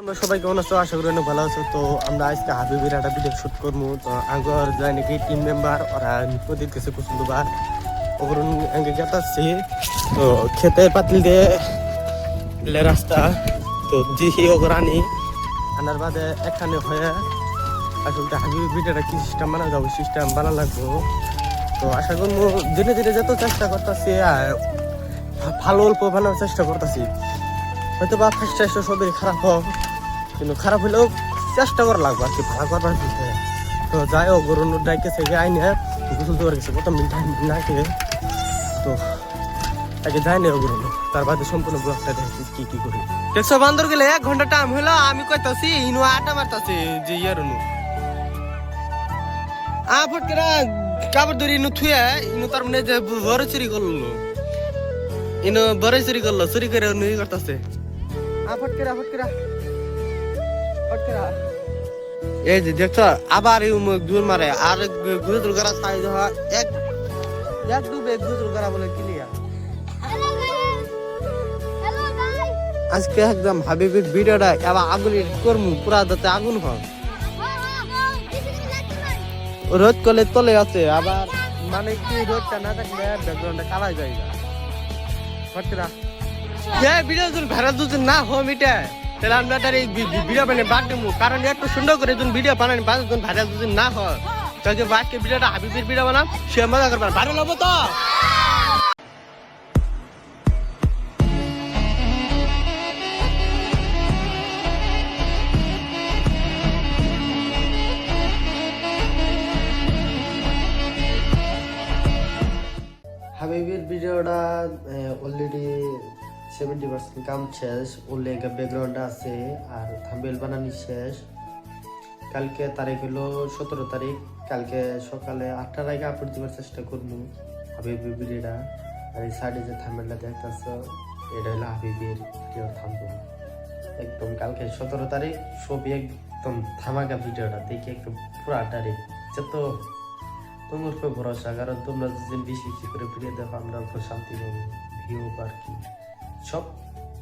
তোমরা সবাই কেমন আছো? আশা করি অনেক ভালো আছো। তো আমরা আজকে হাবিবের একটা ভিডিও শুট করবো। তো আগর যায় নাকি টিম মেম্বার ওরা নদীর কাছে কুসুমবার ওগুলো আগে গেতাচ্ছি। তো খেতে পাতিল দিয়ে রাস্তা তো দিহি ওগুলো আনি আনার বাদে এখানে হয়ে আসলে হাবিবের ভিডিওটা কি সিস্টেম বানা যাবো, সিস্টেম বানা লাগবো। তো আশা করবো ধীরে ধীরে যত চেষ্টা করতেছি ভালো অল্প বানানোর চেষ্টা করতেছি। হয়তো বা ফার্স্ট চেষ্টা সবই খারাপ হোক, কিন্তু খারাপ হলেও চেষ্টা করা লাগবে আর কি ভালো করবার দিতে। তো যাই হোক গরুর ডাইকে থেকে আইনে গোসল দেওয়ার গেছে প্রথম না খেয়ে। তো আগে যাই না গরু, তার বাদে সম্পূর্ণ ব্লগটা দেখি কি করি। দেখছো বান্দর গেলে 1 ঘন্টা টাইম হলো, আমি কইতাছি ইনু আটা মারতাছে যে ইয়ার ফটকেরা কাপড় ধরে ইনু থুয়ে ইনু তার মানে যে বড় চুরি করলো, ইনু বড় চুরি করলো, চুরি করে ইনু ই করতেছে। ফটকেরা ফটকেরা ফটকেরা এই যে দেখছো আবার দূর মারে আর গুজর করা সাইজ হয় এক এক ডুবে গুজর করা বলে ক্লিয়ার। আজকে একদম হাবিবের ভিডিওটা এবার আগুনের করমু পুরা যাতে আগুন হয়। রোদ কলে তলে আছে আবার মানে কি রোদটা না থাকলে ব্যাকগ্রাউন্ডটা কালা যায় না। ফটকেরা ভিডিও যদি ভাইরাল যদি না হয় মিটা তাহলে আমরা তার এই ভিডিও বানিয়ে বাদ দেবো, কারণ একটু সুন্দর করে যদি ভিডিও বানানি ভাইরাল যদি না হয় তাহলে বাদকে ভিডিওটা হাবিবের ভিডিও বানাম সে মজা করবেন ভাইরাল হবো। তো হাবিবের ভিডিওটা অলরেডি 70% কাম শেষ, ওর ব্যাকগ্রাউন্ড আছে আর থাম্বনেল বানানি শেষ। কালকে তারিখ হলো 17 তারিখ, কালকে সকালে 8টার আগে আপলোড দেওয়ার চেষ্টা করবো হাবিবের ভিডিওটা। আর এই সাইডে যে থাম্বনেলটা দেখতেছো এটা হলো হাবিবের ভিডিও থাম্বনেল। একদম কালকে 17 তারিখ সবই একদম ধামাকা ভিডিওটা দেখে একদম পুরাটারে যত তোমার উপর ভরসা, কারণ তোমরা যদি বেশি বেশি করে ভিডিও দেখো আমরা উপর শান্তি পাবো, ভিউ আর কি সব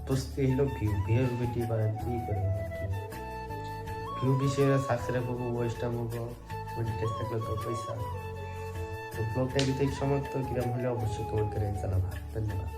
বুঝতে হলো ভিউর বেটি পারেন কি করে আর কি ভিউ বেশি হলে সাবস্ক্রাইব হবো, ওয়েস্টার হবো, মনিটাইজ থাকলে তো পয়সা। তো ব্লগটা এদিকে সমাপ্ত, কিরম হলে অবশ্যই কমেন্ট করে জানাবা। ধন্যবাদ।